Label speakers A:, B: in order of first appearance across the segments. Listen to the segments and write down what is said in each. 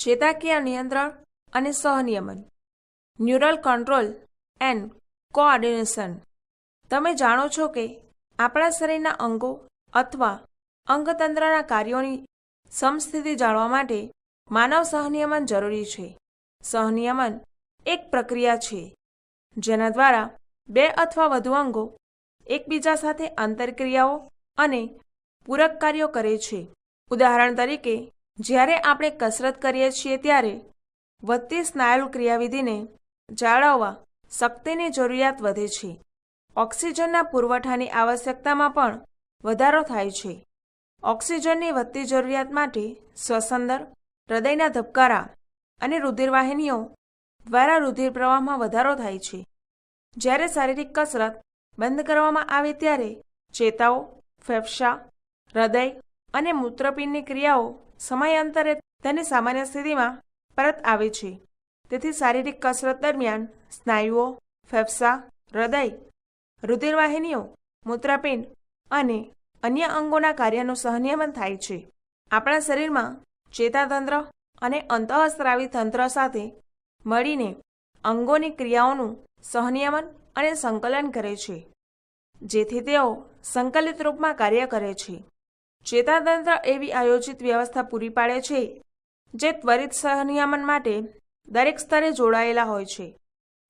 A: ચેતાકીય નિયંત્રણ અને સહનિયમન, neural control and coordination. તમે જાણો છો કે આપણા શરીરના અંગો અથવા અંગતંત્રના કાર્યોની સમસ્થિતિ જાળવવા માટે માનવ સહનિયમન જરૂરી છે. સહનિયમન એક પ્રક્રિયા છે જેના દ્વારા બે અથવા વધુ અંગો એકબીજા સાથે આંતરક્રિયાઓ અને પૂરક કાર્યો કરે છે. ઉદાહરણ તરીકે, જ્યારે આપણે કસરત કરીએ છીએ ત્યારે વધતી સ્નાયુ ક્રિયાવિધિને જાળવવા શક્તિની જરૂરિયાત વધે છે. ઓક્સિજનના પુરવઠાની આવશ્યકતામાં પણ વધારો થાય છે. ઓક્સિજનની વધતી જરૂરિયાત માટે શ્વસન દર, હૃદયના ધબકારા અને રુધિરવાહિનીઓ દ્વારા રુધિર પ્રવાહમાં વધારો થાય છે. જ્યારે શારીરિક કસરત બંધ કરવામાં આવે ત્યારે ચેતાઓ, ફેફસાં, હૃદય અને મૂત્રપિંડની ક્રિયાઓ સમયાંતરે તેની સામાન્ય સ્થિતિમાં પરત આવે છે. તેથી શારીરિક કસરત દરમિયાન સ્નાયુઓ, ફેફસાં, હૃદય, રુધિરવાહિનીઓ, મૂત્રપિંડ અને અન્ય અંગોના કાર્યનું સહનિયમન થાય છે. આપણા શરીરમાં ચેતાતંત્ર અને અંતઃસ્ત્રાવી તંત્ર સાથે મળીને અંગોની ક્રિયાઓનું સહનિયમન અને સંકલન કરે છે, જેથી તેઓ સંકલિત રૂપમાં કાર્ય કરે છે. ચેતાતંત્ર એવી આયોજિત વ્યવસ્થા પૂરી પાડે છે જે ત્વરિત સહનિયમન માટે દરેક સ્તરે જોડાયેલા હોય છે.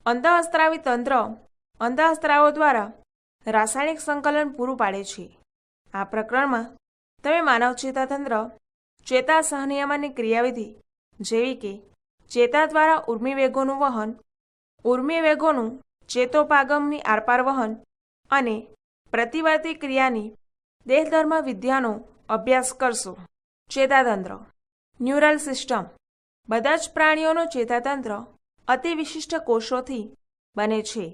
A: અંતઃસ્ત્રાવી તંત્ર અંતઃસ્ત્રાવો દ્વારા રાસાયણિક સંકલન પૂરું પાડે છે. આ પ્રકરણમાં તમે માનવ ચેતાતંત્ર ચેતા સહનિયમનની ક્રિયાવિધિ જેવી કે ચેતા દ્વારા ઉર્મિવેગોનું વહન, ઉર્મિવેગોનું ચેતોપાગમની આરપાર વહન અને પ્રતિવર્તી ક્રિયાની દેહધર્મ વિદ્યાનો અભ્યાસ કરશો. ચેતાતંત્ર, ન્યુરલ સિસ્ટમ. બધા જ પ્રાણીઓનું ચેતાતંત્ર અતિ વિશિષ્ટ કોષોથી બને છે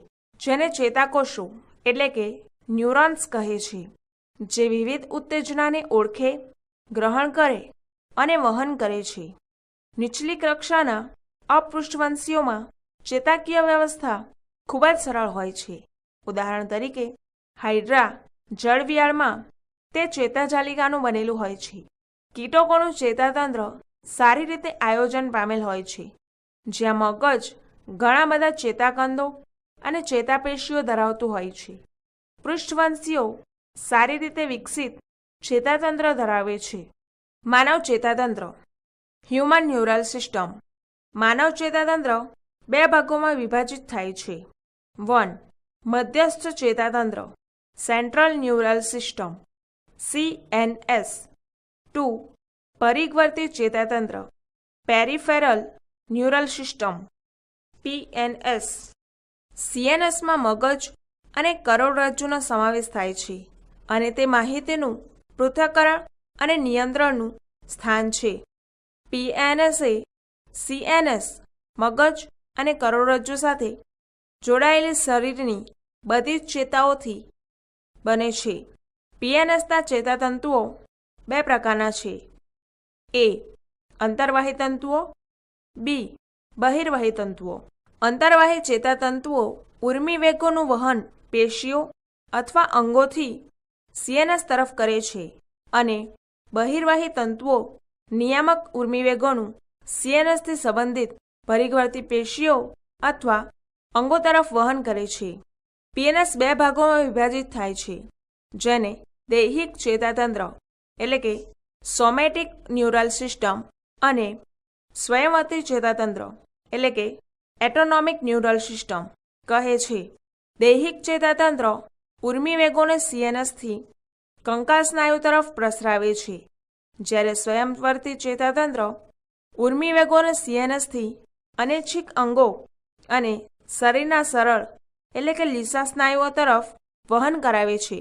A: જેને ચેતાકોષો એટલે કે ન્યુરોન્સ કહે છે, જે વિવિધ ઉત્તેજનાને ઓળખે, ગ્રહણ કરે અને વહન કરે છે. નીચલી કક્ષાના અપૃષ્ઠવંશીઓમાં ચેતાકીય વ્યવસ્થા ખૂબ જ સરળ હોય છે. ઉદાહરણ તરીકે, હાઇડ્રા જળવિયાળમાં તે ચેતાજાલિકાનું બનેલું હોય છે. કીટકોનું ચેતાતંત્ર સારી રીતે આયોજન પામેલ હોય છે, જ્યાં મગજ ઘણા બધા ચેતાકંદો અને ચેતાપેશીઓ ધરાવતું હોય છે. પૃષ્ઠવંશીઓ સારી રીતે વિકસિત ચેતાતંત્ર ધરાવે છે. માનવ ચેતાતંત્ર, હ્યુમન ન્યુરલ સિસ્ટમ. માનવ ચેતાતંત્ર બે ભાગોમાં વિભાજિત થાય છે. 1. મધ્યસ્થ ચેતાતંત્ર, સેન્ટ્રલ ન્યુરલ સિસ્ટમ CNS. 2. પરિઘવર્તી ચેતાતંત્ર, પેરિફેરલ ન્યુરલ સિસ્ટમ PNS. CNSમાં મગજ અને કરોડરજ્જુનો સમાવેશ થાય છે અને તે માહિતીનું પૃથ્થકરણ અને નિયંત્રણનું સ્થાન છે. PNS એ CNS, મગજ અને કરોડરજ્જુ સાથે જોડાયેલી શરીરની બધી જ ચેતાઓથી બને છે. PNSના ચેતાતંતુઓ બે પ્રકારના છે: A. અંતર્વાહી તંતુઓ, B. બહિર્વાહી તંતુઓ. અંતર્વાહી ચેતાતંતુઓ ઉર્મિવેગોનું વહન પેશીઓ અથવા અંગોથી CNS તરફ કરે છે અને બહિર્વાહી તંતુઓ નિયામક ઉર્મિવેગોનું CNSથી સંબંધિત પરિઘવર્તી પેશીઓ અથવા અંગો તરફ વહન કરે છે. PNS બે ભાગોમાં વિભાજિત થાય છે, જેને દૈહિક ચેતાતંત્ર એટલે કે સોમેટિક ન્યુરલ સિસ્ટમ અને સ્વયંવર્તી ચેતાતંત્ર એટલે કે એટોનોમિક ન્યુરલ સિસ્ટમ કહે છે. દૈહિક ચેતાતંત્ર ઉર્મિવેગોને CNSથી કંકાલ સ્નાયુ તરફ પ્રસરાવે છે, જ્યારે સ્વયંવર્તી ચેતાતંત્ર ઉર્મિવેગોને CNSથી અનૈચ્છિક અંગો અને શરીરના સરળ એટલે કે લીસા સ્નાયુઓ તરફ વહન કરાવે છે.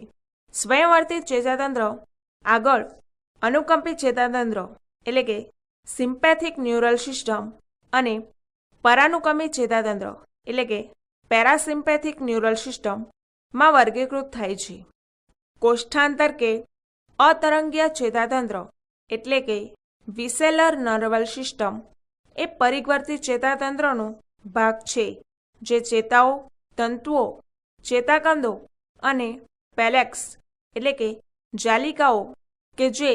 A: સ્વયંવર્તી ચેતાતંત્ર આગળ અનુકંપી ચેતાતંત્ર એટલે કે સિમ્પેથિક ન્યુરલ સિસ્ટમ અને પરાનુકંપી ચેતાતંત્ર એટલે કે પેરાસિમ્પેથિક ન્યુરલ સિસ્ટમ માં વર્ગીકૃત થાય છે. કોષ્ઠાંતર કે અતરંગીય ચેતાતંત્ર એટલે કે વિસેલર નર્વલ સિસ્ટમ એ પરિઘવર્તી ચેતાતંત્રનો ભાગ છે, જે ચેતાઓ, તંતુઓ, ચેતાકંદો અને પેલેક્સ એટલે કે જાલિકાઓ કે જે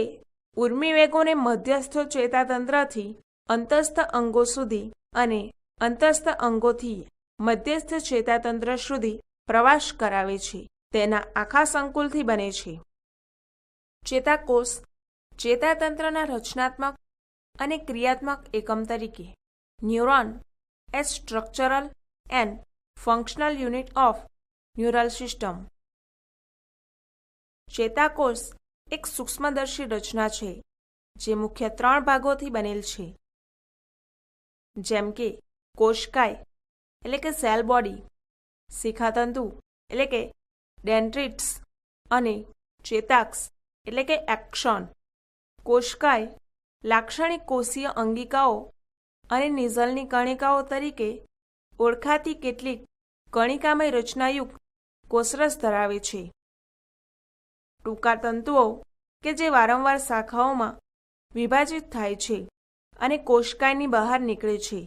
A: ઉર્મિવેગોને મધ્યસ્થ ચેતાતંત્રથી અંતસ્થ અંગો સુધી અને અંતસ્થ અંગોથી મધ્યસ્થ ચેતાતંત્ર સુધી પ્રવાસ કરાવે છે. તેના આખા સંકુલથી બને છે. ચેતાકોષ ચેતાતંત્રના રચનાત્મક અને ક્રિયાત્મક એકમ તરીકે neuron as structural and functional unit of neural system. ચેતાકોષ એક સૂક્ષ્મદર્શી રચના છે જે મુખ્ય 3 ભાગોથી બનેલ છે, જેમ કે કોષકાય એટલે કે સેલ બોડી, શિખાતંતુ એટલે કે ડેન્ડ્રિટ્સ અને ચેતાક્ષ એટલે કે એક્સોન. કોષકાય લાક્ષણિક કોષીય અંગિકાઓ અને નિઝલની કણિકાઓ તરીકે ઓળખાતી કેટલીક કણિકામય રચનાયુક્ત કોષરસ ધરાવે છે. ટૂંકા તંતુઓ કે જે વારંવાર શાખાઓમાં વિભાજિત થાય છે અને કોષકાયની બહાર નીકળે છે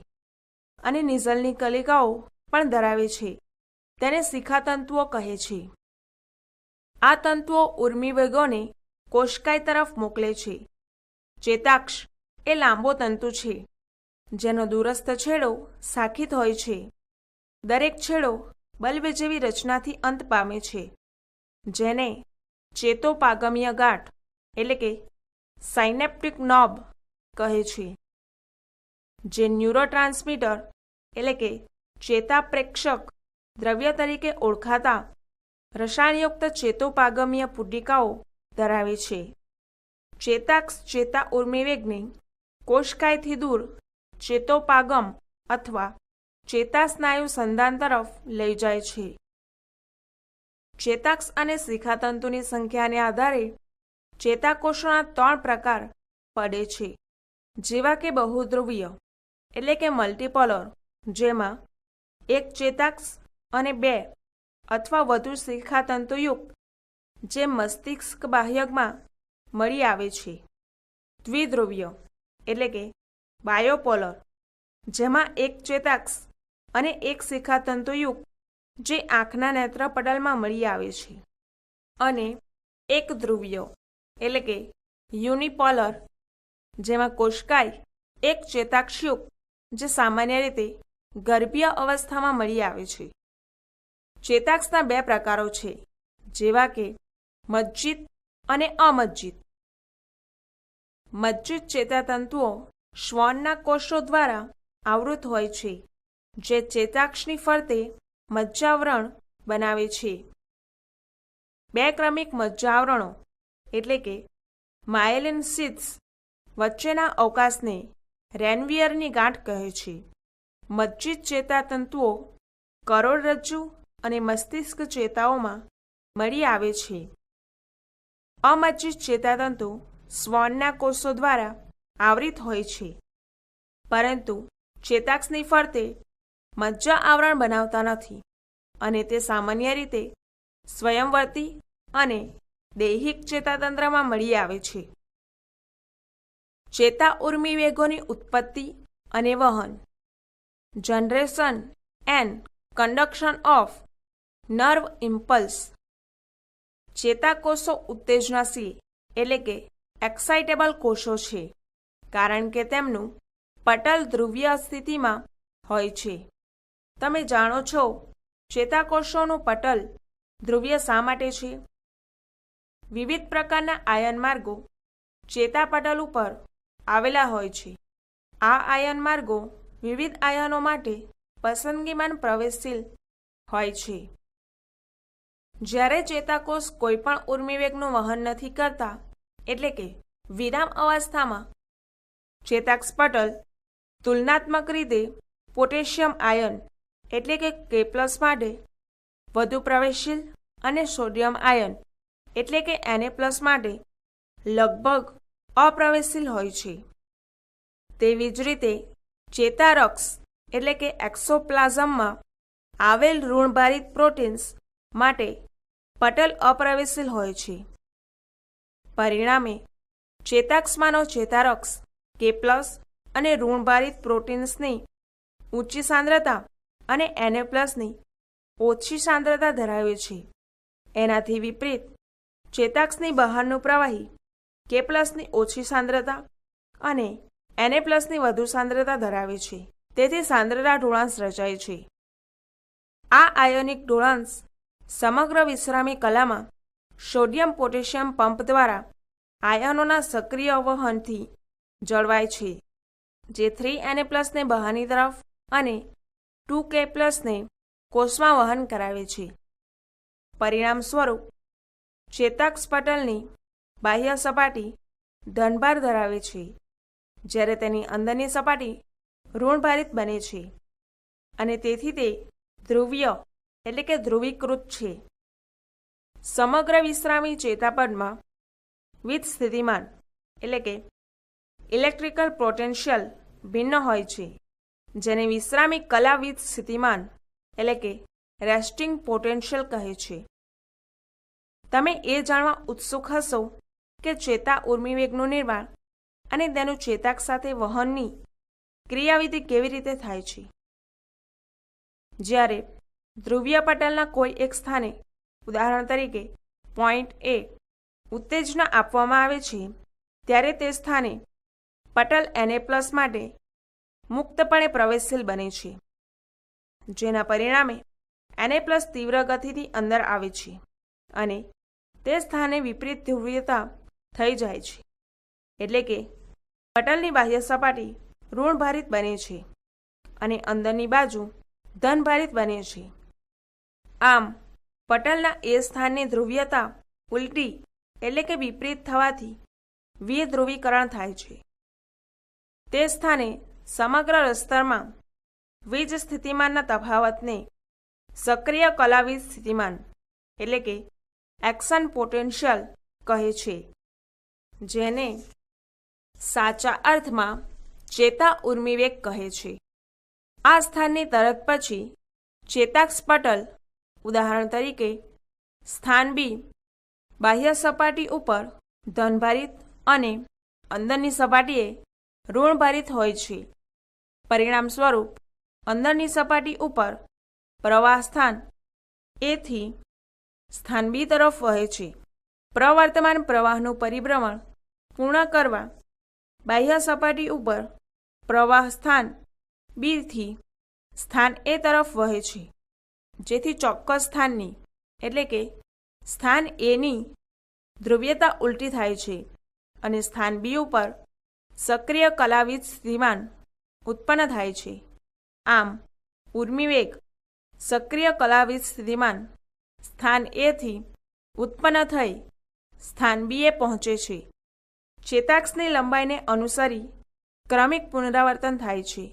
A: અને નિઝલની કલિકાઓ પણ ધરાવે છે, તેને શિખાતંતુઓ કહે છે. આ તંતુઓ ઊર્મિવેગોને કોષકાય તરફ મોકલે છે. ચેતાક્ષ એ લાંબો તંતુ છે જેનો દૂરસ્થ છેડો શાખિત હોય છે. દરેક છેડો બલ્બ જેવી રચનાથી અંત પામે છે, જેને ચેતોપાગમીય ગાંઠ એટલે કે સાયનેપ્ટિક નોબ કહે છે, જે ન્યુરોટ્રાન્સમીટર એટલે કે ચેતાપ્રેક્ષક દ્રવ્ય તરીકે ઓળખાતા રસાયણયુક્ત ચેતોપાગમીય પુટિકાઓ ધરાવે છે. ચેતાક્ષ ચેતા ઊર્મિવેગને કોષકાયથી દૂર ચેતોપાગમ અથવા ચેતાસ્નાયુ સંધાન તરફ લઈ જાય છે. ચેતાક્ષ અને શિખાતંતુની સંખ્યાને આધારે ચેતાકોષોના 3 પ્રકાર પડે છે, જેવા કે બહુધ્રુવીય એટલે કે મલ્ટીપોલર, જેમાં એક ચેતાક્ષ અને 2 અથવા વધુ શિખાતંતુયુક્ત જે મસ્તિષ્ક બાહ્યકમાં મળી આવે છે. દ્વિધ્રુવીય એટલે કે બાયોપોલર, જેમાં એક ચેતાક્ષ અને એક શિખાતંતુયુક્ત જે આંખના નેત્રપટલમાં મળી આવે છે. અને એક ધ્રુવીય એટલે કે યુનિપોલર, જેમાં કોષકાય એક ચેતાક્ષયુક્ત જે સામાન્ય રીતે ગર્ભીય અવસ્થામાં મળી આવે છે. ચેતાક્ષના 2 પ્રકારો છે, જેવા કે મજ્જિત અને અમજ્જિત. મજ્જિત ચેતાતંતુઓ શ્વાનના કોષો દ્વારા આવૃત હોય છે, જે ચેતાક્ષની ફરતે મજ્જાવરણ બનાવે છે. 2 ક્રમિક મજ્જાવરણો એટલે કે માયેલિન શીથ્સ વચ્ચેના અવકાશને રેનવિયરની ગાંઠ કહે છે. મજ્જિત ચેતાતંતુઓ કરોડરજ્જુ અને મસ્તિષ્ક ચેતાઓમાં મળી આવે છે. અમજ્જિત ચેતાતંતુ શ્વાનના કોષો દ્વારા આવરિત હોય છે, પરંતુ ચેતાક્ષની ફરતે મજ્જા આવરણ બનાવતા નથી અને તે સામાન્ય રીતે સ્વયંવર્તી અને દૈહિક ચેતાતંત્રમાં મળી આવે છે. ચેતા ઊર્મિવેગોની ઉત્પત્તિ અને વહન. Generation and conduction of nerve impulse. ચેતાકોષો ઉત્તેજનાશીલ એટલે કે એક્સાઇટેબલ કોષો છે, કારણ કે તેમનું પટલ ધ્રુવીય સ્થિતિમાં હોય છે. તમે જાણો છો ચેતાકોષોનું પટલ ધ્રુવીય શા માટે છે? વિવિધ પ્રકારના આયન માર્ગો ચેતાપટલ ઉપર આવેલા હોય છે. આ આયન માર્ગો વિવિધ આયનો માટે પસંદગીમાન પ્રવેશશીલ હોય છે. જ્યારે ચેતાકોષ કોઈપણ ઊર્મિવેગનું વહન નથી કરતા, એટલે કે વિરામ અવસ્થામાં, ચેતાક્ષ પટલ તુલનાત્મક રીતે પોટેશિયમ આયન એટલે કે K+ માટે વધુ પ્રવેશશીલ અને સોડિયમ આયન એટલે કે Na+ માટે લગભગ અપ્રવેશશીલ હોય છે. તેવી જ રીતે ચેતારક્ષ એટલે કે એક્સોપ્લાઝમમાં આવેલ ઋણભારિત પ્રોટીન્સ માટે પટલ અપ્રવેશશીલ હોય છે. પરિણામે ચેતાક્ષમાંનો ચેતારક્ષ K+ અને ઋણભારિત પ્રોટીન્સની ઊંચી સાંદ્રતા અને Na+ની ઓછી સાંદ્રતા ધરાવે છે. એનાથી વિપરીત ચેતાક્ષની બહારનું પ્રવાહી K+ની ઓછી સાંદ્રતા અને Na+ની વધુ સાંદ્રતા ધરાવે છે, તેથી સાંદ્રતા ઢોળાંશ રચાય છે. આ આયોનિક ઢોળાંશ સમગ્ર વિશ્રામી કલામાં સોડિયમ પોટેશિયમ પંપ દ્વારા આયનોના સક્રિય વહનથી જળવાય છે, જે 3Na+ને બહારની તરફ અને 2K+ને કોષમાં વહન કરાવે છે. પરિણામ સ્વરૂપ ચેતાક્ષ પટલની બાહ્ય સપાટી ધનભાર ધરાવે છે, જ્યારે તેની અંદરની સપાટી ઋણભારિત બને છે અને તેથી તે ધ્રુવીય ધ્રુવીકૃત છે. સમગ્ર વિશ્રામી ચેતાપટમાં વીજ સ્થિતિમાન ઇલેક્ટ્રિકલ પોટેન્શિયલ ભિન્ન હોય છે, જેને વિશ્રામી કલા વીજ સ્થિતિમાન રેસ્ટિંગ પોટેન્શિયલ કહે છે. તમે એ જાણવા ઉત્સુક હશો કે ચેતા ઉર્મિવેગનું નિર્માણ અને તેનું ચેતાક્ષ સાથે વહનની ક્રિયાવિધિ કેવી રીતે થાય છે. જ્યારે ધ્રુવીય પટલના કોઈ એક સ્થાને, ઉદાહરણ તરીકે પોઈન્ટ A, ઉત્તેજના આપવામાં આવે છે, ત્યારે તે સ્થાને પટલ Na+ માટે મુક્તપણે પ્રવેશશીલ બને છે, જેના પરિણામે Na+ તીવ્ર ગતિથી અંદર આવે છે અને તે સ્થાને વિપરીત ધ્રુવીયતા થઈ જાય છે, એટલે કે પટલની બાહ્ય સપાટી ઋણભારિત બને છે અને અંદરની બાજુ ધનભારિત બને છે. આમ પટલના એ સ્થાનની ધ્રુવીયતા ઉલટી વિપરીત થવાથી વિધ્રુવીકરણ થાય છે. તે સ્થાને સમગ્ર રસ્તરમાં વીજ સ્થિતિમાનના તફાવતને સક્રિય કલા વીજ સ્થિતિમાન એક્શન પોટેન્શિયલ કહે છે, જેને સાચા અર્થમાં ચેતા ઉર્મિવેગ કહે છે. આ સ્થાનની તરત પછી ચેતાક્ષ પટલ, ઉદાહરણ તરીકે સ્થાન B, બાહ્ય સપાટી ઉપર ધનભારિત અને અંદરની સપાટીએ ઋણભારિત હોય છે. પરિણામ સ્વરૂપ અંદરની સપાટી ઉપર પ્રવાહ સ્થાન A થી સ્થાન B તરફ વહે છે. પ્રવર્તમાન પ્રવાહનું પરિભ્રમણ પૂર્ણ કરવા બાહ્ય સપાટી ઉપર પ્રવાહ સ્થાન B થી સ્થાન A તરફ વહે છે, જેથી ચોક્કસ સ્થાનની સ્થાન A ની ધ્રુવીયતા ઉલટી થાય છે અને સ્થાન B ઉપર સક્રિય કલા વીજ સ્થિતિમાન ઉત્પન્ન થાય છે. આમ ઉર્મિવેગ સક્રિય કલા વીજ સ્થિતિમાન સ્થાન A થી ઉત્પન્ન થઈ સ્થાન B એ પહોંચે છે. ચેતાક્ષની લંબાઈને અનુસરી ક્રમિક પુનરાવર્તન થાય છે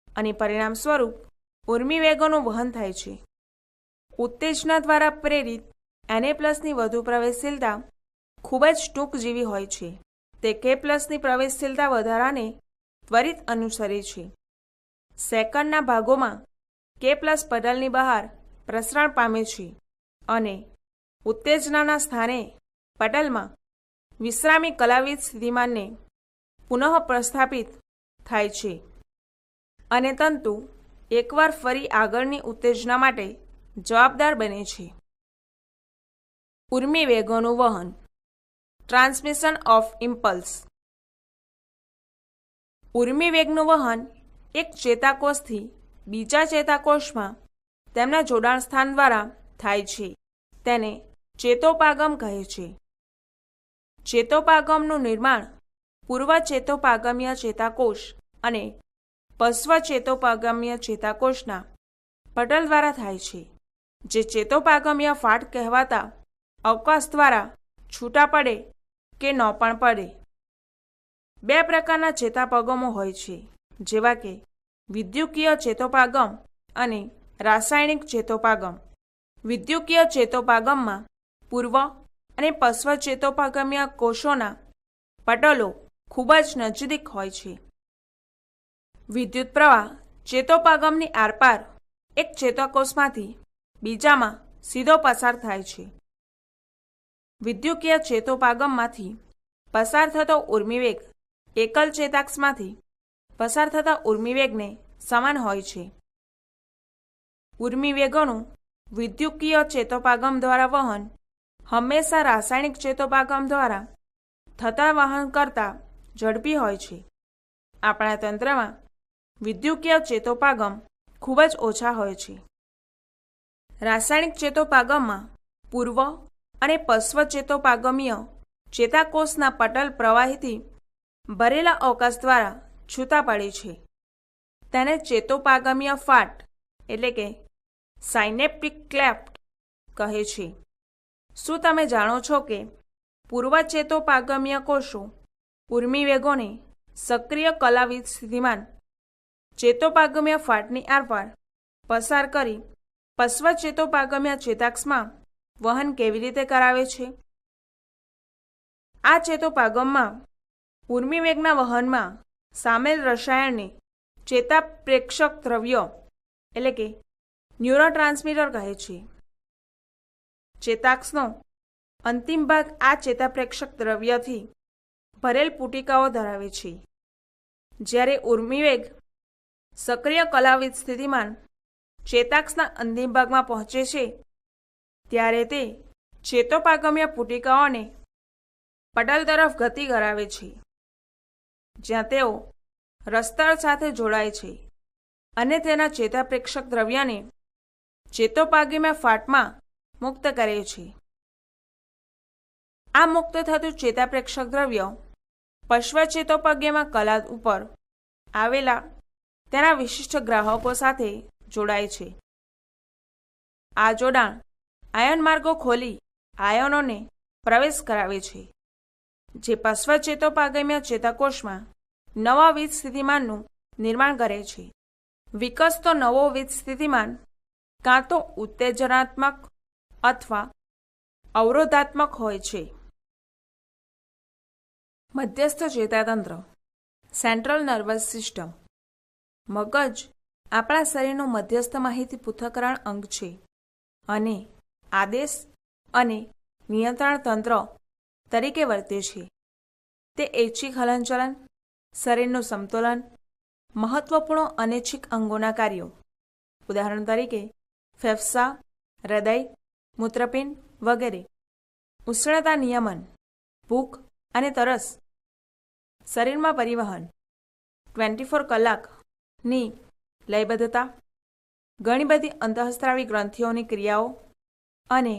A: અને પરિણામ સ્વરૂપ ઉર્મિવેગોનું વહન થાય છે. ઉત્તેજના દ્વારા પ્રેરિત Na+ની વધુ પ્રવેશશીલતા ખૂબ જ ટૂંકજીવી હોય છે. તે K+ની પ્રવેશશીલતા વધારાને ત્વરિત અનુસરે છે. સેકન્ડના ભાગોમાં K+ પટલની બહાર પ્રસરણ પામે છે અને ઉત્તેજનાના સ્થાને પટલમાં વિશ્રામી કલાવીજ સ્થિતિમાનને પુનઃ પ્રસ્થાપિત થાય છે અને તંતુ એકવાર ફરી આગળની ઉત્તેજના માટે જવાબદાર બને છે. ઉર્મિવેગોનું વહન, ટ્રાન્સમિશન ઓફ ઇમ્પલ્સ. ઉર્મિવેગનું વહન એક ચેતાકોષથી બીજા ચેતાકોષમાં તેમના જોડાણ સ્થાન દ્વારા થાય છે. તેને ચેતોપાગમ કહે છે. ચેતોપાગમનું નિર્માણ પૂર્વ ચેતોપાગમીય ચેતાકોષ અને પશ્વ ચેતોપાગમીય ચેતાકોષના પટલ દ્વારા થાય છે, જે ચેતોપાગમીય ફાટ કહેવાતા અવકાશ દ્વારા છૂટા પડે કે ન પણ પડે. બે પ્રકારના ચેતાપાગમો હોય છે, જેવા કે વિદ્યુકીય ચેતોપાગમ અને રાસાયણિક ચેતોપાગમ. વિદ્યુકીય ચેતોપાગમમાં પૂર્વ અને પશ્વ ચેતોપાગમીય કોષોના પટલો ખૂબ જ નજીક હોય છે. વિદ્યુત પ્રવાહ ચેતોપાગમની આરપાર એક ચેતાકોષમાંથી બીજામાં સીધો પસાર થાય છે. વિદ્યુકીય ચેતોપાગમમાંથી પસાર થતો ઉર્મિવેગ એકલ ચેતાક્ષમાંથી પસાર થતા ઉર્મિવેગને સમાન હોય છે. ઉર્મિવેગોનું વિદ્યુકીય ચેતોપાગમ દ્વારા વહન હંમેશા રાસાયણિક ચેતોપાગમ દ્વારા થતા વહન કરતાં ઝડપી હોય છે. આપણા તંત્રમાં વિદ્યુકીય ચેતોપાગમ ખૂબ જ ઓછા હોય છે. રાસાયણિક ચેતોપાગમમાં પૂર્વ અને પશ્વ ચેતોપાગમીય ચેતાકોષના પટલ પ્રવાહીથી ભરેલા અવકાશ દ્વારા છૂટા પડે છે. તેને ચેતોપાગમીય ફાટ એટલે કે સાયનેપ્ટિક ક્લેફ્ટ કહે છે. શું તમે જાણો છો કે પૂર્વ ચેતોપાગમીય કોષો ઉર્મિવેગોને સક્રિય કલાવિદ સ્થિતિમાન ચેતોપાગમીય ફાટની આરપાર પસાર કરી પશ્વ ચેતોપાગમીય ચેતાક્ષમાં વહન કેવી રીતે કરાવે છે? આ ચેતોપાગમમાં ઉર્મિવેગના વહનમાં સામેલ રસાયણને ચેતાપ્રેક્ષક દ્રવ્ય એટલે કે ન્યુરોટ્રાન્સમીટર કહે છે. ચેતાક્ષનો અંતિમ ભાગ આ ચેતાપ્રેક્ષક દ્રવ્યથી ભરેલ પુટિકાઓ ધરાવે છે. જ્યારે ઉર્મિવેગ સક્રિય કલાવિદ સ્થિતિમાન ચેતાક્ષના અંતિમ ભાગમાં પહોંચે છે ત્યારે તે ચેતોપાગમીય પુટિકાઓને પટલ તરફ ગતિ કરાવે છે, જ્યાં તેઓ રસતળ સાથે જોડાય છે અને તેના ચેતાપ્રેક્ષક દ્રવ્યને ચેતોપાગમીય ફાટમાં મુક્ત કરે છે. આ મુક્ત થતું ચેતાપ્રેક્ષક દ્રવ્ય પશ્વ ચેતોપાગમીય કલા ઉપર આવેલા તેના વિશિષ્ટ ગ્રાહકો સાથે જોડાય છે. આ જોડાણ આયન માર્ગો ખોલી આયનોને પ્રવેશ કરાવે છે, જે પશ્વ ચેતોપાગમીય ચેતાકોષમાં નવા વીજ સ્થિતિમાનનું નિર્માણ કરે છે. વિકસતો નવો વીજ સ્થિતિમાન કાં તો ઉત્તેજનાત્મક અથવા અવરોધાત્મક હોય છે. મધ્યસ્થ ચેતાતંત્ર સેન્ટ્રલ નર્વસ સિસ્ટમ. મગજ આપણા શરીરનું મધ્યસ્થ માહિતી પૃથ્થકરણ અંગ છે અને આદેશ અને નિયંત્રણ તંત્ર તરીકે વર્તે છે. તે ઐચ્છિક હલનચલન, શરીરનું સમતોલન, મહત્વપૂર્ણ અનૈચ્છિક અંગોના કાર્યો, ઉદાહરણ તરીકે ફેફસાં, હૃદય, મૂત્રપિંડ વગેરે, ઉષ્ણતા નિયમન, ભૂખ અને તરસ, શરીરમાં પરિવહન, 24 કલાકની લયબદ્ધતા, ઘણી બધી અંતઃસ્ત્રાવી ગ્રંથિઓની ક્રિયાઓ અને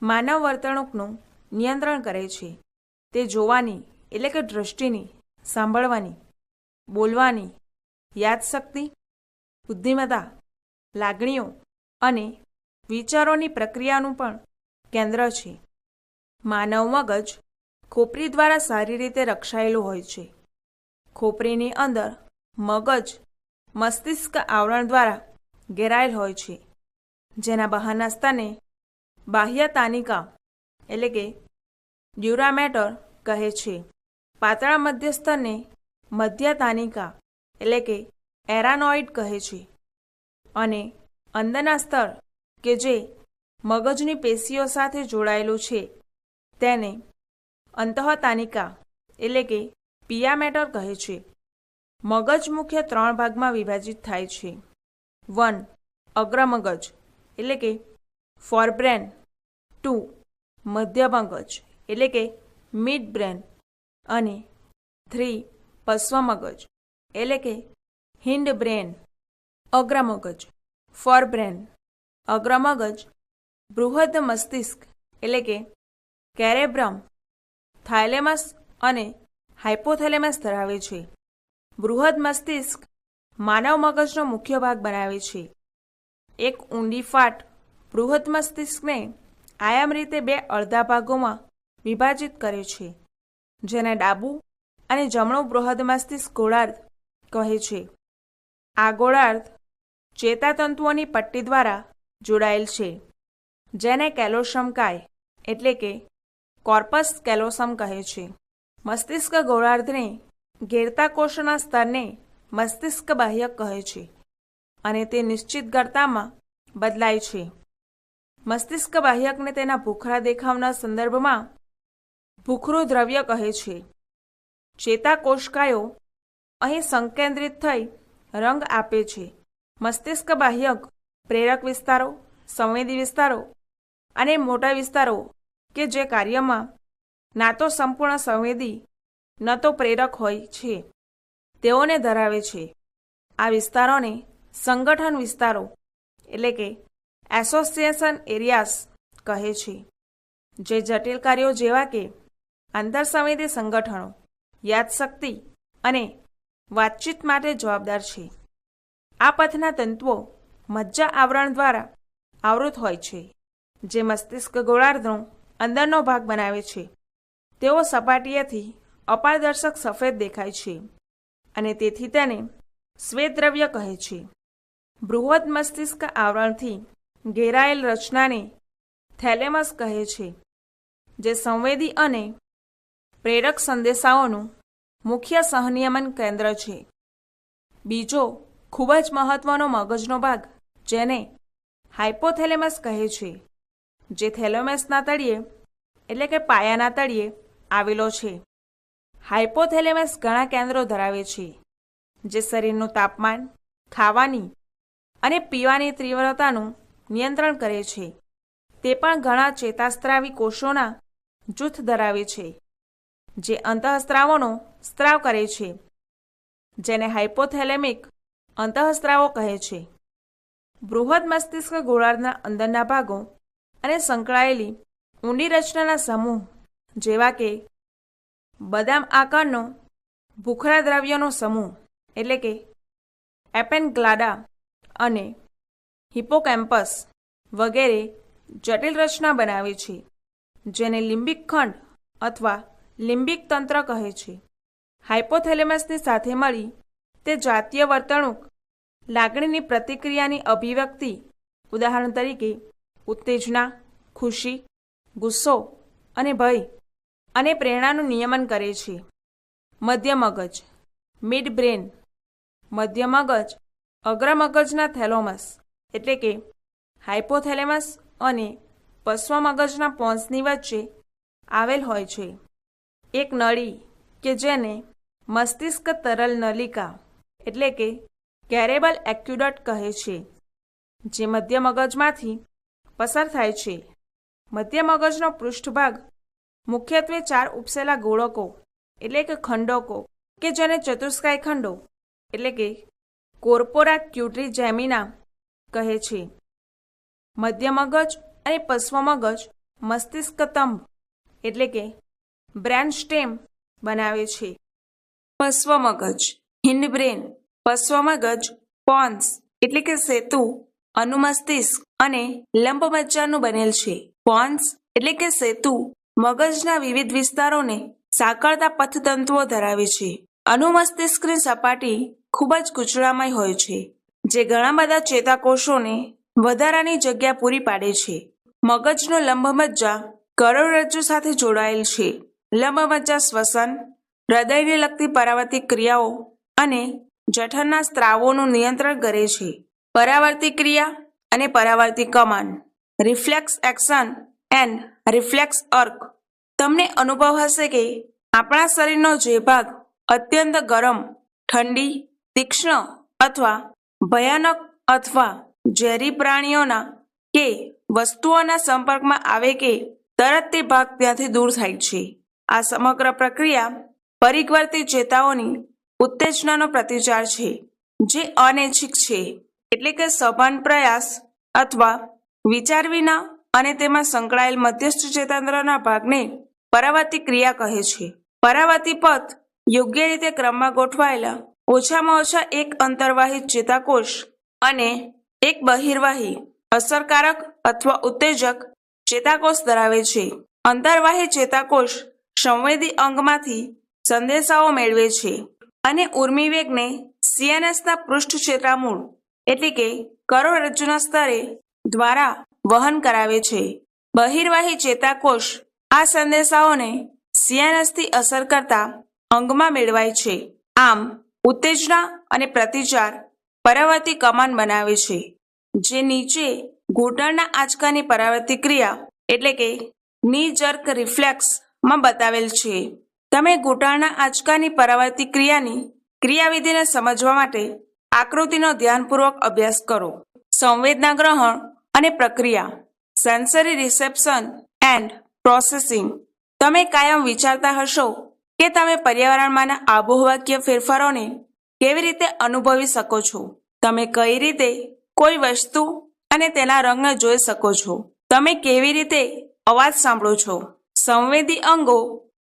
A: માનવ વર્તણૂકનું નિયંત્રણ કરે છે. તે જોવાની એટલે કે દૃષ્ટિની, સાંભળવાની, બોલવાની, યાદશક્તિ, બુદ્ધિમત્તા, લાગણીઓ અને વિચારોની પ્રક્રિયાનું પણ કેન્દ્ર છે. માનવ મગજ ખોપરી દ્વારા સારી રીતે રક્ષાયેલું હોય છે. ખોપરીની અંદર મગજ મસ્તિષ્ક આવરણ દ્વારા ઘેરાયેલ હોય છે, જેના બહારના સ્તરને બાહ્ય તાનિકા એટલે કે ડ્યુરા મેટર કહે છે. પાતળા મધ્ય સ્તરને મધ્ય તાનિકા એટલે કે એરાનોઇડ કહે છે અને અંદરના સ્તર કે જે મગજની પેશીઓ સાથે જોડાયેલું છે તેને અંતઃતાનિકા એટલે કે પિયા મેટર કહે છે. મગજ મુખ્ય 3 ભાગમાં વિભાજિત થાય છે. 1. અગ્રમગજ એટલે કે ફોરબ્રેન. 2. મધ્ય મગજ એટલે કે મિડ બ્રેન અને 3. પશ્વ મગજ એટલે કે હિન્ડ બ્રેન. અગ્રમગજ ફોરબ્રેન. અગ્રમગજ બૃહદ મસ્તિષ્ક એટલે કે કેરેબ્રમ, થાઇલેમસ અને હાઇપોથેલેમસ ધરાવે છે. બૃહદ મસ્તિષ્ક માનવ મગજનો મુખ્ય ભાગ બનાવે છે. એક ઊંડી ફાટ બૃહદ મસ્તિષ્કને આયામ રીતે 2 અડધા ભાગોમાં વિભાજિત કરે છે, જેને ડાબું અને જમણું બૃહદ મસ્તિષ્ક ગોળાર્ધ કહે છે. આ ગોળાર્ધ ચેતાતંતુઓની પટ્ટી દ્વારા જોડાયેલ છે, જેને કેલોસમકાય એટલે કે કોર્પસ કેલોસમ કહે છે. મસ્તિષ્ક ગોળાર્ધને ઘેરતા કોષના સ્તરને મસ્તિષ્ક બાહ્યક કહે છે અને તે નિશ્ચિત ગાળામાં બદલાય છે. મસ્તિષ્ક બાહ્યકને તેના ભૂખરા દેખાવના સંદર્ભમાં ભૂખરું દ્રવ્ય કહે છે. ચેતાકોષકાયો અહીં સંકેન્દ્રિત થઈ રંગ આપે છે. મસ્તિષ્ક બાહ્યક પ્રેરક વિસ્તારો, સંવેદી વિસ્તારો અને મોટા વિસ્તારો કે જે કાર્યમાં ના તો સંપૂર્ણ સંવેદી ન તો પ્રેરક હોય છે તેઓને ધરાવે છે. આ વિસ્તારોને સંગઠન વિસ્તારો એટલે કે એસોસિએશન એરિયાસ કહે છે, જે જટિલ કાર્યો જેવા કે આંતરસમિતિ સંગઠનો, યાદશક્તિ અને વાતચીત માટે જવાબદાર છે. આ પથના તંતુઓ મજ્જા આવરણ દ્વારા આવૃત હોય છે, જે મસ્તિષ્ક ગોળાર્ધનો અંદરનો ભાગ બનાવે છે. તેઓ સપાટીએથી અપારદર્શક સફેદ દેખાય છે અને તેથી તેને શ્વેતદ્રવ્ય કહે છે. બૃહદ મસ્તિષ્ક આવરણથી ઘેરાયેલ રચનાને થેલેમસ કહે છે, જે સંવેદી અને પ્રેરક સંદેશાઓનું મુખ્ય સહનિયમન કેન્દ્ર છે. બીજો ખૂબ જ મહત્વનો મગજનો ભાગ, જેને હાઇપોથેલેમસ કહે છે, જે થેલેમસના તળિયે એટલે કે પાયાના તળિયે આવેલો છે. હાઇપોથેલેમસ ઘણા કેન્દ્રો ધરાવે છે, જે શરીરનું તાપમાન, ખાવાની અને પીવાની તીવ્રતાનું નિયંત્રણ કરે છે. તે પણ ઘણા ચેતાસ્ત્રાવી કોષોના જૂથ ધરાવે છે, જે અંતઃસ્ત્રાવોનો સ્ત્રાવ કરે છે, જેને હાઇપોથેલેમિક અંતઃસ્ત્રાવો કહે છે. બૃહદ મસ્તિષ્ક ગોળાર્ધના અંદરના ભાગો અને સંકળાયેલી ઊંડી રચનાના સમૂહ જેવા કે બદામ આકારનો ભૂખરા દ્રવ્યોનો સમૂહ એટલે કે એપેનગ્લાડા અને હિપ્પોકેમ્પસ વગેરે જટિલ રચના બનાવે છે, જેને લિમ્બિક ખંડ અથવા લિમ્બિક તંત્ર કહે છે. હાઇપોથેલેમસની સાથે મળી તે જાતીય વર્તણૂક, લાગણીની પ્રતિક્રિયાની અભિવ્યક્તિ, ઉદાહરણ તરીકે ઉત્તેજના, ખુશી, ગુસ્સો અને ભય અને પ્રેરણાનું નિયમન કરે છે. મધ્ય મગજ મિડ બ્રેન. મધ્ય મગજ અગ્ર મગજના થેલોમસ એટલે કે હાઇપોથેલેમસ અને પશ્વ મગજના પોન્સની વચ્ચે આવેલ હોય છે. એક નળી કે જેને મસ્તિષ્ક તરલ નલિકા એટલે કે કેરેબલ એક્યુડટ કહે છે, જે મધ્ય મગજમાંથી પસાર થાય છે. મધ્ય મગજનો પૃષ્ઠભાગ મુખ્યત્વે 4 ઉપસેલા ગોળકો એટલે કે ખંડકો કે જેને ચતુષ્કાય ખંડો એટલે કે કોર્પોરા ક્યુટ્રીજેમિના કહે છે. મધ્ય મગજ અને પશ્વ મગજ મસ્તિષ્ક તંબ એટલે કે બ્રેન સ્ટેમ બનાવે છે. પશ્વ મગજ હિન્ડબ્રેન. પશ્વ મગજ પોન્સ એટલે કે સેતુ, અનુમસ્તિષ્ક અને લંબમજ્જાનું બનેલ છે. પોન્સ એટલે કે સેતુ મગજના વિવિધ વિસ્તારોને સાંકળતા પથતંતુઓ ધરાવે છે. અનુમસ્તિષ્કની સપાટી ખૂબ જ ગૂંચળામય હોય છે, જે ઘણા બધા ચેતાકોષોને વધારાની જગ્યા પૂરી પાડે છે. મગજનો લંબમજ્જા કરોડરજ્જુ સાથે જોડાયેલ છે. લંબમજ્જા શ્વસન, હૃદયને લગતી પરાવર્તિત ક્રિયાઓ અને જઠરના સ્ત્રાવોનું નિયંત્રણ કરે છે. પરાવર્તિત ક્રિયા અને પરાવર્તિત કમાન, રિફ્લેક્સ એક્શન એન્ડ રિફ્લેક્સ અર્ક. તમને અનુભવ હશે કે આપણા શરીરનો જે ભાગ અત્યંત ગરમ, ઠંડી, તીક્ષ્ણ અથવા ભયાનક અથવા ઝેરી પ્રાણીઓના કે વસ્તુઓના સંપર્કમાં આવે કે તરત તે ભાગ ત્યાંથી દૂર થાય છે. આ સમગ્ર પ્રક્રિયા પરિવર્તિત ચેતાઓની ઉત્તેજનાનો પ્રતિચાર છે, જે અનૈચ્છિક છે એટલે કે સભાન પ્રયાસ અથવા વિચાર વિના અને તેમાં સંકળાયેલ મધ્યસ્થ ચેતાતંત્રના ભાગને પરાવર્તિત ક્રિયા કહે છે. પરાવર્તિત પથ યોગ્ય રીતે ક્રમમાં ગોઠવાયેલા ઓછામાં ઓછા એક અંતર્વાહિત ચેતાકોષ અને એક બહિર્વાહી અસરકારક અથવા ઉત્તેજક ચેતાકોષ ધરાવે છે. અંતર્વાહી ચેતાકોષ સંવેદી અંગમાંથી સંદેશાઓ મેળવે છે અને ઉર્મિવેગને સીએનએસના પૃષ્ઠ ક્ષેત્રામૂળ એટલે કે કરોડરજ્જુના સ્તરે દ્વારા વહન કરાવે છે. બહિર્વાહી ચેતાકોષ આ સંદેશાઓને સીએનએસથી અસર કરતા અંગમાં મેળવાય છે. આમ ઉત્તેજના અને પ્રતિચાર પરાવર્તિત કમાન બનાવે છે, જે નીચે ઘૂંટણના આંચકાની પરાવર્તિત ક્રિયા એટલે કે ની જર્ક રિફ્લેક્સમાં બતાવેલ છે. તમે ઘૂંટણના આંચકાની પરાવર્તિત ક્રિયાની ક્રિયાવિધિને સમજવા માટે આકૃતિનો ધ્યાનપૂર્વક અભ્યાસ કરો. સંવેદના ગ્રહણ અને પ્રક્રિયા, સેન્સરી રિસેપ્શન એન્ડ પ્રોસેસિંગ. તમે કાયમ વિચારતા હશો કે તમે પર્યાવરણમાંના આબોહવાકીય ફેરફારોને કેવી રીતે અનુભવી શકો છો? તમે કઈ રીતે કોઈ વસ્તુ અને તેના રંગને જોઈ શકો છો? તમે કેવી રીતે અવાજ સાંભળો છો? સંવેદી અંગો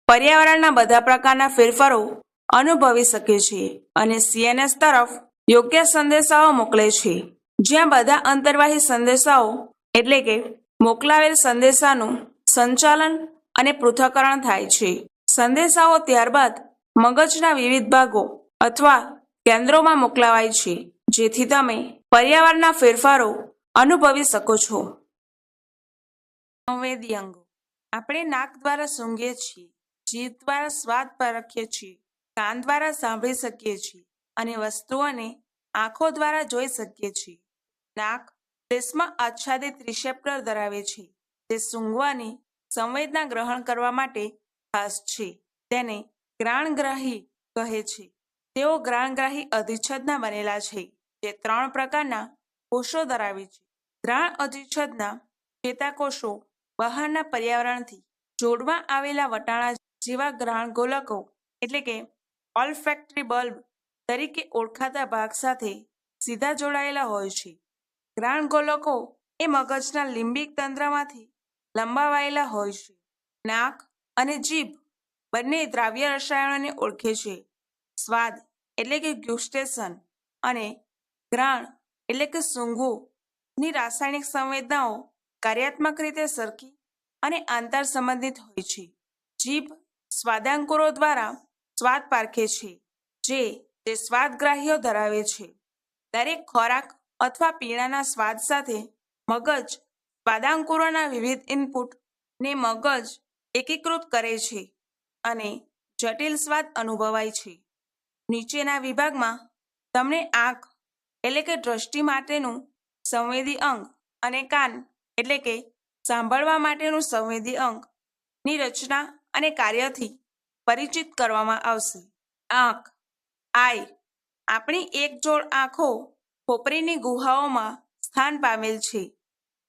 A: પર્યાવરણના બધા પ્રકારના ફેરફારો અનુભવી શકે છે અને CNS તરફ યોગ્ય સંદેશાઓ મોકલે છે, જ્યાં બધા અંતર્વાહી સંદેશાઓ એટલે કે મોકલાવેલ સંદેશાનું સંચાલન અને પૃથ્થકરણ થાય છે. સંદેશાઓ ત્યારબાદ મગજના વિવિધ ભાગો અથવા કેન્દ્રોમાં મોકલાવાય છે, જેથી તમે પર્યાવરણના ફેરફારો અનુભવી શકો છો. સંવેદી અંગો. આપણે નાક દ્વારા સૂંઘીએ છીએ, જીભ દ્વારા સ્વાદ પારખીએ છીએ, કાન દ્વારા સાંભળી શકીએ છીએ અને વસ્તુઓને આંખો દ્વારા જોઈ શકીએ છીએ. નાક શ્લેષ્મા આચ્છાદિત રિસેપ્ટર ધરાવે છે, તે સૂંઘવાની સંવેદના ગ્રહણ કરવા માટે ખાસ છે. તેને ઘ્રાણગ્રાહી કહે છે. તેઓ ઘ્રાણગ્રાહી અધિચ્છદના બનેલા છે, જે 3 પ્રકારના કોષો ધરાવે છે. ઘ્રાણ અધિચ્છદના ચેતાકોષો બહારના પર્યાવરણથી જોડમાં આવેલા વટાણા જેવા ઘ્રાણગોલકો એટલે કે ઓલ્ફેક્ટરી બલ્બ તરીકે ઓળખાતા ભાગ સાથે સીધા જોડાયેલા હોય છે. ઘ્રાણગોલકો એ મગજના લિમ્બિક તંત્રમાંથી લંબાવાયેલા હોય છે. નાક અને જીભ બંને દ્રાવ્ય રસાયણોને ઓળખે છે. સ્વાદ એટલે કે ગ્યુસ્ટેશન અને ઘ્રાણ એટલે કે સૂંઘવું ની રાસાયણિક સંવેદનાઓ કાર્યાત્મક રીતે સરખી અને આંતર સંબંધિત હોય છે. જીભ સ્વાદાંકુરો દ્વારા સ્વાદ પારખે છે, જે તે સ્વાદગ્રાહીઓ ધરાવે છે. દરેક ખોરાક અથવા પીણાના સ્વાદ સાથે મગજ સ્વાદાંકુરોના વિવિધ ઇનપુટ ને મગજ એકીકૃત કરે છે અને જટિલ સ્વાદ અનુભવાય છે. નીચેના વિભાગમાં તમને આંખ એટલે કે દ્રષ્ટિ માટેનું સંવેદી અંગ અને કાન એટલે કે સાંભળવા માટેનું સંવેદી અંગ ની રચના અને કાર્યથી પરિચિત કરવામાં આવશે. આંખ આઈ આપણી એક જોડ આંખો ખોપરીની ગુહાઓમાં સ્થાન પામેલ છે,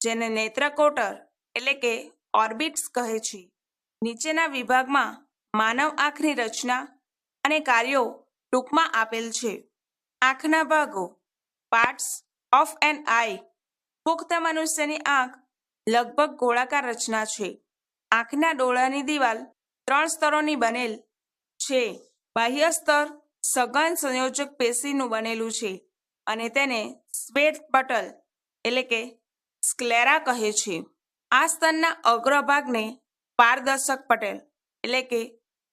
A: જેને નેત્રકોટર એટલે કે ઓર્બિટ્સ કહે છે. નીચેના વિભાગમાં માનવ આંખની રચના અને કાર્યો ટૂંકમાં આપેલ છે. આંખના ભાગો. Parts of an eye. પુખ્ત મનુષ્યની આંખ લગભગ ગોળાકાર રચના છે. આંખના ડોળાની દિવાલ 3 સ્તરોની બનેલ છે. બાહ્ય સ્તર સઘન સંયોજક પેશીનું બનેલું છે અને તેને શ્વેત પટલ એટલે કે સ્ક્લેરા કહે છે. આ સ્તરના અગ્રભાગને પારદર્શક પટેલ એટલે કે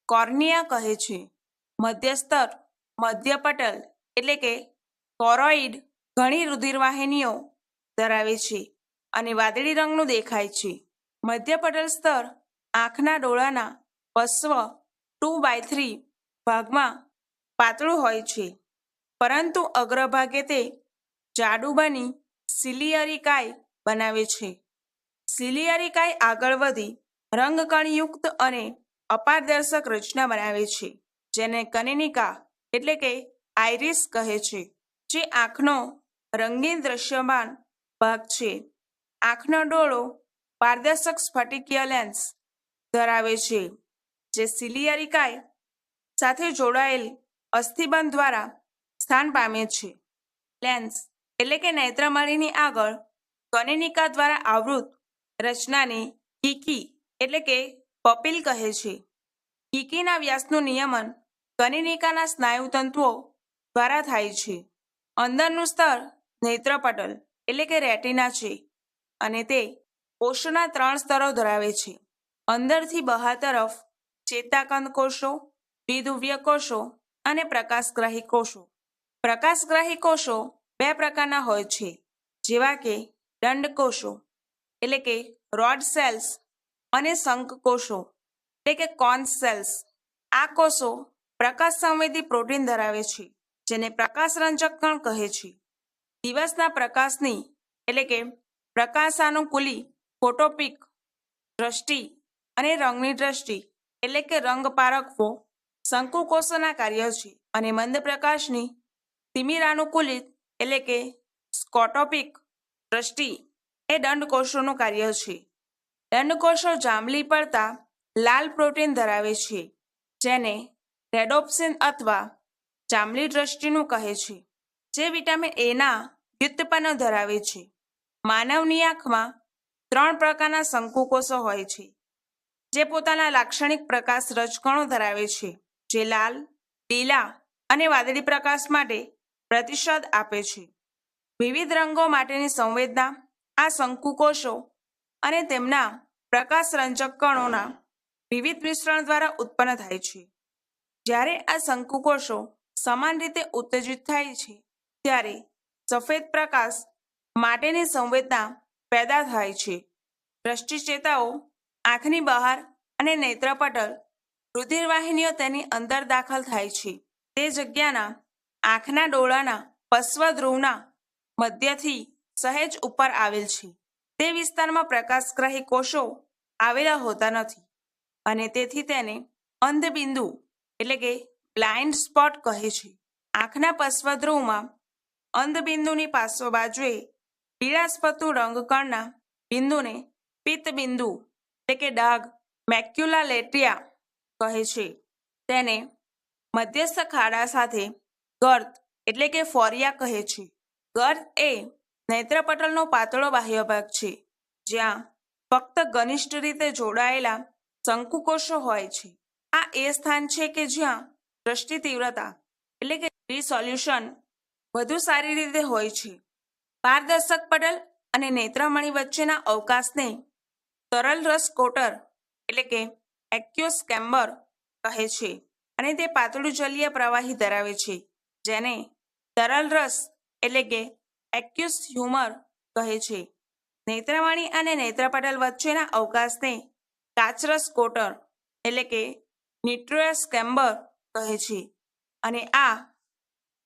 A: કોર્નિયા કહે છે. મધ્ય સ્તર મધ્ય પટલ એટલે કે કોરોઇડ ઘણી રુધિરવાહિનીઓ ધરાવે છે અને વાદળી રંગનું દેખાય છે. મધ્ય પટલ સ્તર આંખના ડોળાના પશ્વ 2/3 ભાગમાં પાતળું હોય છે, પરંતુ અગ્રભાગે તે જાડું બની સિલિયરી કાય બનાવે છે. સિલિયરી કાય આગળ વધી રંગકણયુક્ત અને અપારદર્શક રચના બનાવે છે, જેને કનેનિકા એટલે કે આઇરિસ કહે છે, જે આંખનો રંગીન દ્રશ્યમાન ભાગ છે. આંખનો ડોળો પારદર્શક સ્ફટિકીય લેન્સ ધરાવે છે, જે સિલિયરી કાય સાથે જોડાયેલ અસ્થિબંધ દ્વારા સ્થાન પામે છે. લેન્સ એટલે કે નેત્રમણીની આગળ કનેનિકા દ્વારા આવૃત રચનાને કીકી એટલે કે પપીલ કહે છે. કીકીના વ્યાસનું નિયમન કનેનિકાના સ્નાયુતંતુઓ દ્વારા થાય છે. અંદરનું સ્તર નેત્રપટલ એટલે કે રેટિના છે અને તે કોષના 3 સ્તરો ધરાવે છે. અંદરથી બહાર તરફ ચેતાકંદ કોષો, દ્વિધ્રુવીય કોષો અને પ્રકાશગ્રાહી કોષો. પ્રકાશગ્રાહી કોષો 2 પ્રકારના હોય છે, જેવા કે દંડકોષો એટલે કે રોડ સેલ્સ અને શંખ કોષો એટલે કે કોન સેલ્સ. આ કોષો પ્રકાશ સંવેદી પ્રોટીન ધરાવે છે, જેને પ્રકાશરંજક કણ કહે છે. દિવસના પ્રકાશની એટલે કે પ્રકાશાનુકૂલી ફોટોપિક દ્રષ્ટિ અને રંગની દ્રષ્ટિ એટલે કે રંગ પારખવો શંકુકોષોના કાર્ય છે અને મંદ પ્રકાશની તિમિરાનુકૂલિત એટલે કે સ્કોટોપિક દ્રષ્ટિ એ દંડકોષોનું કાર્ય છે. દંડકોષો જાંબલી પડતા લાલ પ્રોટીન ધરાવે છે, જેને રેડોપ્સિન અથવા જાંબલી દ્રષ્ટિનું કહે છે, જે વિટામિન એના વ્યુત્પન્નો ધરાવે છે. માનવની આંખમાં 3 પ્રકારના શંકુકોષો હોય છે, જે પોતાના લાક્ષણિક પ્રકાશ રજકણો ધરાવે છે, જે લાલ, લીલા અને વાદળી પ્રકાશ માટે પ્રતિસાદ આપે છે. વિવિધ રંગો માટેની સંવેદના આ શંકુકોષો અને તેમના પ્રકાશરંજક કણોના વિવિધ મિશ્રણ દ્વારા ઉત્પન્ન થાય છે. જ્યારે આ શંકુકોષો સમાન રીતે ઉત્તેજિત થાય છે, ત્યારે સફેદ પ્રકાશ માટેની સંવેદના પેદા થાય છે. દ્રષ્ટિચેતાઓ આંખની બહાર અને નેત્રપટલ રુધિરવાહિનીઓ તેની અંદર દાખલ થાય છે. તે જગ્યાના આંખના ડોળાના પશ્ચધ્રુવના મધ્યથી સહેજ ઉપર આવેલ છે. તે વિસ્તારમાં પ્રકાશગ્રાહી કોષો આવેલા હોતા નથી અને તેથી તેને અંધબિંદુ એટલે કે બ્લાઇન્ડ સ્પોટ કહે છે. આંખના પશ્ચધ્રુવમાં અંધબિંદુની પાર્શ્વ બાજુએ પીળાશપતું રંગકણના બિંદુને પિત્તબિંદુ એટલે કે ડાઘ મેક્યુલા લેટ્રિયા કહે છે. તેને મધ્યસ્થ ખાડા સાથે ગર્ત એટલે કે ફોરિયા કહે છે. ગર્ત એ નેત્રપટલનો પાતળો બાહ્ય ભાગ છે, જ્યાં ફક્ત ઘનિષ્ઠ રીતે જોડાયેલા શંકુકોષો હોય છે. આ એ સ્થાન છે કે જ્યાં દ્રષ્ટિ તીવ્રતા એટલે કે રિસોલ્યુશન વધુ સારી રીતે હોય છે. પારદર્શક પટલ અને નેત્રમણી વચ્ચેના અવકાશને તરલ રસ કોટર એટલે કે એક્યુસ કેમ્બર કહે છે અને તે પાતળું જલીય પ્રવાહી ધરાવે છે, જેને તરલ રસ એટલે કે એક્યુસ હ્યુમર કહે છે. નેત્રમણી અને નેત્રપટલ વચ્ચેના અવકાશને કાચરસ કોટર એટલે કે નિટ્રોયસ કેમ્બર કહે છે અને આ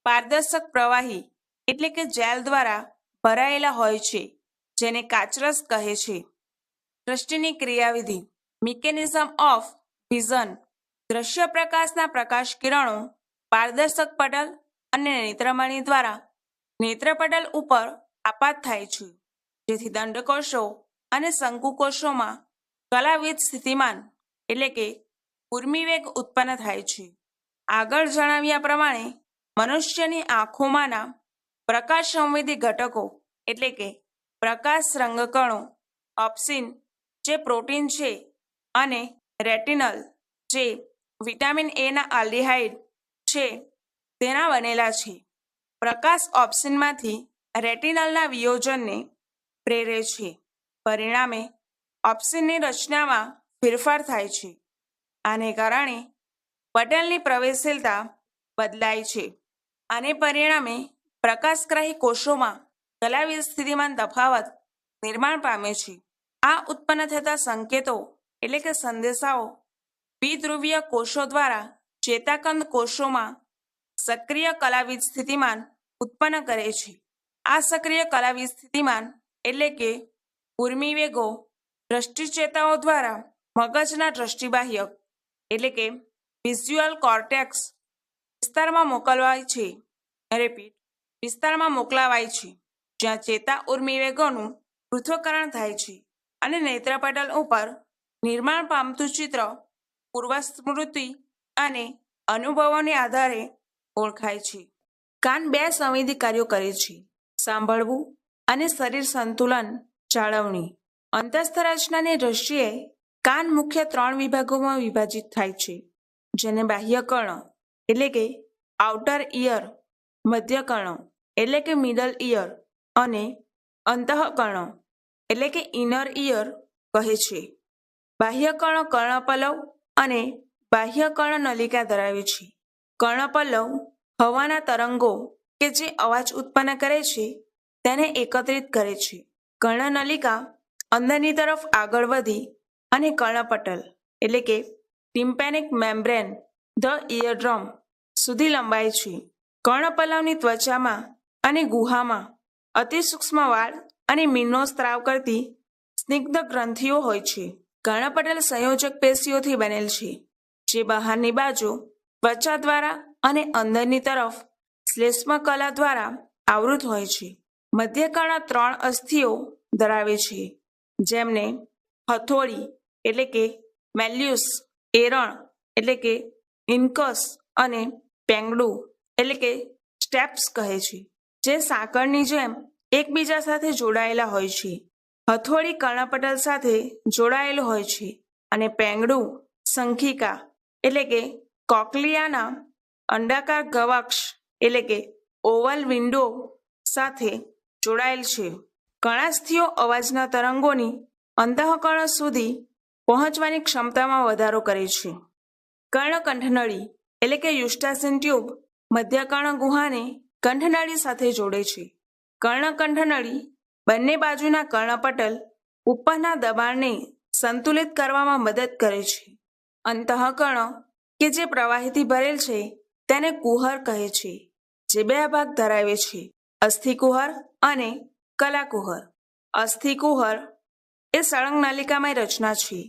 A: પારદર્શક પ્રવાહી એટલે કે જેલ દ્વારા ભરાયેલા હોય છે, જેને કાચરસ કહે છે. દ્રષ્ટિની ક્રિયાવિધિ મિકેનિઝમ ઓફ વિઝન. દ્રશ્ય પ્રકાશના પ્રકાશ કિરણો પારદર્શક પટલ અને નેત્રમણી દ્વારા નેત્રપટલ ઉપર આપાત થાય છે, જેથી દંડકોષો અને શંકુકોષોમાં કલાવિધ સ્થિતિમાન એટલે કે ઉર્મિવેગ ઉત્પન્ન થાય છે. આગળ જણાવ્યા પ્રમાણે મનુષ્યની આંખોમાંના પ્રકાશ સંવેદી ઘટકો એટલે કે પ્રકાશ રંગકણો, ઓપ્સિન જે પ્રોટીન છે અને રેટિનલ જે વિટામિન એના આલ્ડિહાઇડ છે તેના બનેલા છે. પ્રકાશ ઓપ્સિનમાંથી રેટિનલના વિયોજનને પ્રેરે છે. પરિણામે ઓપ્સિનની રચનામાં ફેરફાર થાય છે. આને કારણે પટલની પ્રવેશશીલતા બદલાય છે. આને પરિણામે પ્રકાશગ્રાહી કોષોમાં કલાવિધ સ્થિતિમાન તફાવત નિર્માણ પામે છે. આ ઉત્પન્ન થતા સંકેતો એટલે કે સંદેશાઓ દ્વિધ્રુવીય કોષો દ્વારા ચેતાકંદ કોષોમાં સક્રિય કલાવિધ સ્થિતિમાન ઉત્પન્ન કરે છે. આ સક્રિય કલાવિધ સ્થિતિમાન એટલે કે ઉર્મિવેગો દ્રષ્ટિચેતાઓ દ્વારા મગજના દ્રષ્ટિબાહ્યક એટલે કે વિઝ્યુઅલ કોર્ટેક્સ વિસ્તારમાં મોકલાવાય છે, જ્યાં ચેતા ઉર્મિવેગોનું પૃથ્થકરણ થાય છે અને નેત્રપટલ ઉપર નિર્માણ પામતું ચિત્ર પૂર્વસ્મૃતિ અને અનુભવોને આધારે ઓળખાય છે. કાન 2 સંવેદી કાર્યો કરે છે: સાંભળવું અને શરીર સંતુલન જાળવણી. અંતસ્થ રચનાની દ્રષ્ટિએ કાન મુખ્ય 3 વિભાગોમાં વિભાજિત થાય છે, જેને બાહ્ય કર્ણ એટલે કે આઉટર ઇયર, મધ્ય કર્ણ એટલે કે મિડલ ઇયર અને અંતઃકર્ણ એટલે કે ઇનર ઇયર કહે છે. બાહ્ય કર્ણ કર્ણપલ્લવ અને બાહ્ય કર્ણનલિકા ધરાવે છે. કર્ણપલ્લવ હવાના તરંગો કે જે અવાજ ઉત્પન્ન કરે છે તેને એકત્રિત કરે છે. કર્ણનલિકા અંદરની તરફ આગળ વધી અને કર્ણપટલ એટલે કે ટિમ્પેનિક મેમ્બ્રેન ધ ઇયરડ્રમ સુધી લંબાય છે. કર્ણપલ્લવની ત્વચામાં અને ગુહામાં અતિસૂક્ષ્મ વાળ અને મીણનો સ્ત્રાવ કરતી સ્નિગ્ધ ગ્રંથિઓ હોય છે. કર્ણપટલ સંયોજક પેશીઓથી બનેલ છે, જે બહારની બાજુ ત્વચા દ્વારા અને અંદરની તરફ શ્લેષ્મકલા દ્વારા આવૃત હોય છે. મધ્યકર્ણ 3 અસ્થિઓ ધરાવે છે, જેમને હથોડી એટલે કે મેલ્યુસ, એરણ એટલે કે ઇન્કસ અને પેંગડું એટલે કે સ્ટેપ્સ કહે છે, જે સાંકળની જેમ એકબીજા સાથે જોડાયેલા હોય છે. હથોડી કર્ણપટલ સાથે જોડાયેલું હોય છે અને પેંગડું શંખિકા એટલે કે કોક્લિયાના અંડાકાર ગવાક્ષ એટલે કે ઓવલ વિન્ડો સાથે જોડાયેલ છે. કણાસ્થિઓ અવાજના તરંગોની અંતઃકર્ણ સુધી પહોંચવાની ક્ષમતામાં વધારો કરે છે. કર્ણકંઠનળી એટલે કે યુસ્ટાસિન ટ્યુબ મધ્યકર્ણ ગુહાને કંઠનળી સાથે જોડે છે. કર્ણકંઠનળી બંને બાજુના કર્ણપટલ ઉપરના દબાણને સંતુલિત કરવામાં મદદ કરે છે. અંતઃકર્ણ કે જે પ્રવાહીથી ભરેલ છે તેને કુહર કહે છે, જે બે ભાગ ધરાવે છે, અસ્થિકુહર અને કલાકુહર. અસ્થિકુહર એ સળંગ નલિકામય રચના છે.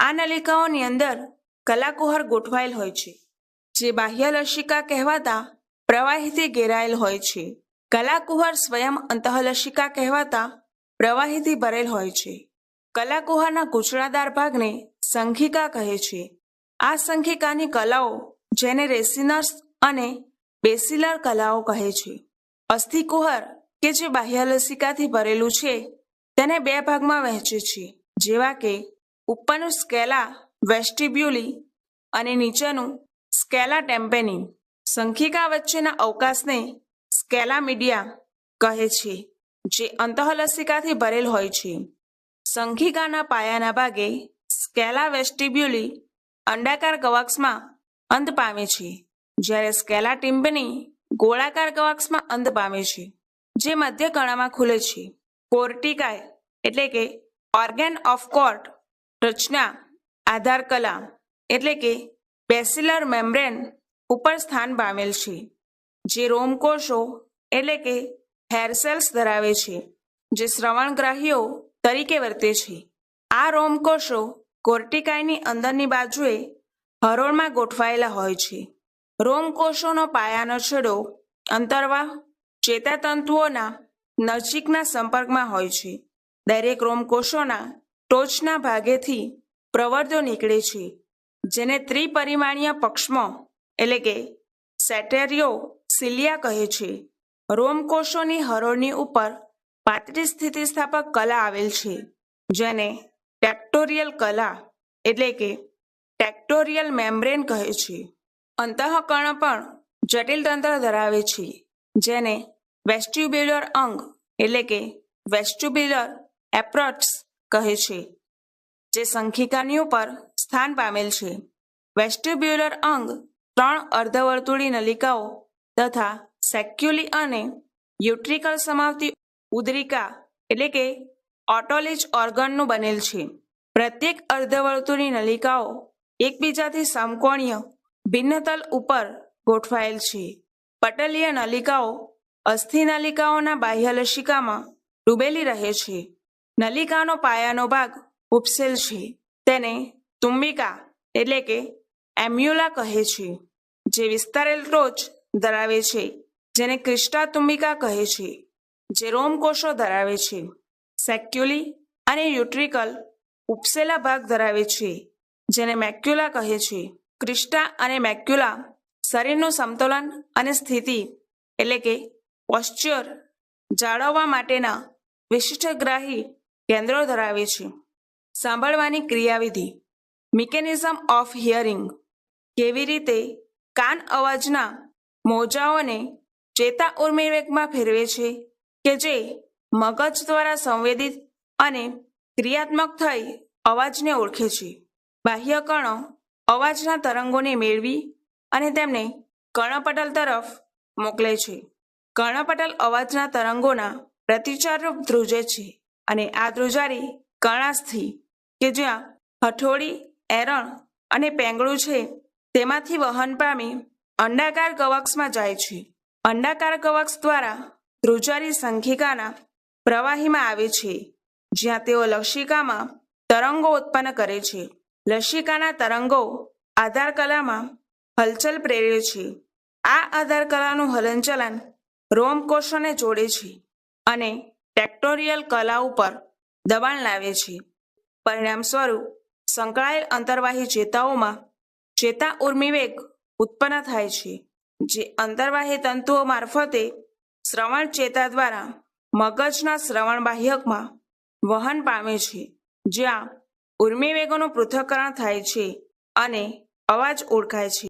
A: આ નલિકાઓની અંદર કલાકુહર ગોઠવાયેલ હોય છે, જે બાહ્ય લસિકા કહેવાતા પ્રવાહીથી ઘેરાયેલ હોય છે. કલાકુહર સ્વયં અંતઃલસિકા કહેવાતા પ્રવાહીથી ભરેલ હોય છે. કલાકુહરના ગૂંચળાદાર ભાગને શંખિકા કહે છે. આ શંખિકાની કલાઓ, જેને રેસિનર્સ અને બેસિલર કલાઓ કહે છે. અસ્થિકુહર કે જે બાહ્ય લસિકાથી ભરેલું છે તેને બે ભાગમાં વહેંચે છે, જેવા કે ઉપરનું સ્કેલા વેસ્ટિબ્યુલી અને નીચેનું સ્કેલા ટેમ્પેની. શંખિકા વચ્ચેના અવકાશને સ્કેલા મીડિયા કહે છે, જે અંતઃલસિકાથી ભરેલ હોય છે. શંખિકાના પાયાના ભાગે સ્કેલા વેસ્ટિબ્યુલી અંડાકાર ગવાક્ષમાં અંત પામે છે, જ્યારે સ્કેલા ટિમ્પની ગોળાકાર ગવાક્ષમાં અંત પામે છે, જે મધ્ય કણામાં ખુલે છે. કોર્ટિકાય એટલે કે ઓર્ગેન ઓફ કોર્ટ રચના આધાર કલા એટલે કે બેસિલર મેમ્બ્રેન ઉપર સ્થાન પામેલ છે, જે રોમકોષો એટલે કે હેર સેલ્સ ધરાવે છે, જે શ્રવણગ્રાહીઓ તરીકે વર્તે છે. આ રોમકોષો કોર્ટિકાયની અંદરની બાજુએ હરોળમાં ગોઠવાયેલા હોય છે. રોમકોષોનો પાયાનો છેડો અંતર્વાહ ચેતાતંતુઓના નજીકના સંપર્કમાં હોય છે. દરેક રોમકોષોના ટોચના ભાગેથી પ્રવર્ધો નીકળે છે, જેને ત્રિપરિમાણીય પક્ષમાં એટલે કે સેટેરિયો સિલિયા કહે છે. રોમકોષોની હરોળની ઉપર પાતળી સ્થિતિસ્થાપક કલા આવેલ છે, જેને ટેક્ટોરિયલ કલા એટલે કે ટેક્ટોરિયલ મેમ્બ્રેન કહે છે. અંતઃકર્ણ પણ જટિલ તંત્ર ધરાવે છે, જેને વેસ્ટિબ્યુલર અંગ એટલે કે વેસ્ટિબ્યુલર એપ્રોચ કહે છે, જે શંખિકાની ઉપર સ્થાન પામેલ છે. વેસ્ટિબ્યુલર અંગ 3 અર્ધવર્તુળી નલિકાઓ તથા સેક્યુલી અને યુટ્રિકલ સમાવતી ઉદરિકા એટલે કે ઓટોલિચ ઓર્ગનનું બનેલ છે. પ્રત્યેક અર્ધવર્તુળની નલિકાઓ એકબીજાથી સમકોણીય ભિન્નતલ ઉપર ગોઠવાયેલ છે. પટલીય નલિકાઓ અસ્થિ નલિકાઓના બાહ્ય લસિકામાં ડૂબેલી રહે છે. નલિકાનો પાયાનો ભાગ ઉપસેલ છે. તેને તુંબિકા એટલે કે એમ્યુલા કહે છે, જે વિસ્તારેલ ટોચ ધરાવે છે, જેને ક્રિસ્ટા તુંબિકા કહે છે, જે રોમકોષો ધરાવે છે. સેક્યુલી અને યુટ્રિકલ ઉપસેલા ભાગ ધરાવે છે, જેને મેક્યુલા કહે છે. ક્રિસ્ટા અને મેક્યુલા શરીરનું સમતોલન અને સ્થિતિ એટલે કે પોશ્ચર જાળવવા માટેના વિશિષ્ટગ્રાહી કેન્દ્રો ધરાવે છે. સાંભળવાની ક્રિયાવિધિ. Mechanism of hearing. કેવી રીતે કાન અવાજના મોજાઓને ચેતા ઉર્મિવેગમાં ફેરવે છે કે જે મગજ દ્વારા સંવેદિત અને ક્રિયાત્મક થઈ અવાજને ઓળખે છે. બાહ્ય કણો અવાજના તરંગોને મેળવી અને તેમને કર્ણપટલ તરફ મોકલે છે. કર્ણપટલ અવાજના તરંગોના પ્રતિચારરૂપ ધ્રુજે છે અને આ ધ્રુજારી કણાસ્થિ કે જ્યાં હથોડી, એરણ અને પેંગડું છે તેમાંથી વહન પામી અંડાકાર ગવાક્ષમાં જાય છે. અંડાકાર ગવાક્ષ દ્વારા ધ્રુજારી શંખિકાના પ્રવાહીમાં આવે છે, જ્યાં તેઓ લસિકામાં તરંગો ઉત્પન્ન કરે છે. લસિકાના તરંગો આધાર કલામાં હલચલ પ્રેરે છે. આ આધાર કલાનું હલનચલન રોમકોષોને જોડે છે અને ટેક્ટોરિયલ કલા ઉપર દબાણ લાવે છે. પરિણામ સ્વરૂપ સંકળાયેલ અંતર્વાહી ચેતાઓમાં ચેતા ઉર્મિવેગ ઉત્પન્ન થાય છે. જે અંતર્વાહી તંતુઓ મારફતે શ્રવણ ચેતા દ્વારા મગજના શ્રવણ બાહ્યકમાં વહન પામે છે, જ્યાં ઉર્મિ વેગોનું પૃથ્થકરણ થાય છે અને અવાજ ઓળખાય છે.